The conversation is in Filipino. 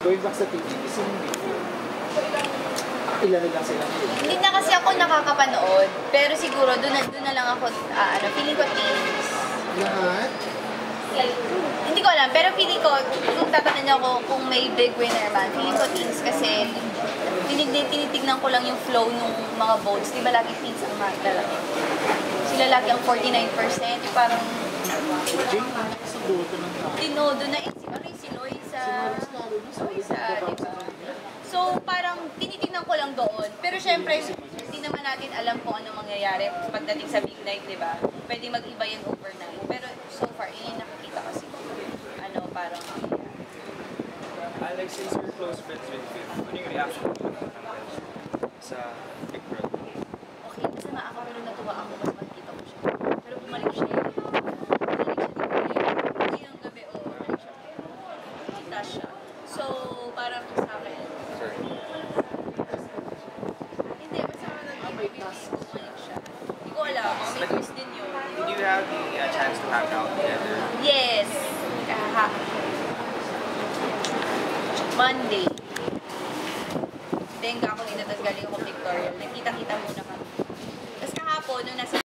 Going back sa PBB, sino ilan na lang sila? Hindi na kasi ako nakakapanood, pero siguro doon na lang ako, feeling ko teens. Lahat? Hindi ko alam, pero feeling ko, kung tatanungin niyo ako kung may big winner man, feeling ko teens kasi tinitignan ko lang yung flow ng mga votes. Di ba lagi teens ang mga lalaki? Sila lagi ang 49%, parang dinodo na si Loisa. Diba? So, parang tinitignan ko lang doon. Pero syempre, hindi naman natin alam kung ano mangyayari pagdating sa big night, di ba? Pwede mag-iba yan overnight. Pero so far, yun yung nakikita kasi parang Alex, since you're close friends with Viv, ano yung reaction sa Big Brother? okay, masama ako pero natuwa ako mas makikita ko siya. Pero bumalik siya bumalik siya ngayong gabi, bumalik siya. Kita siya. So, parang sa akin, hindi, basta bumalik siya. Hindi ko alam, may twist din yun. Did you have the chance to hang out together? Yes! Monday. Denga ako dito, tapos galing ako Victoria. Nagkita-kita muna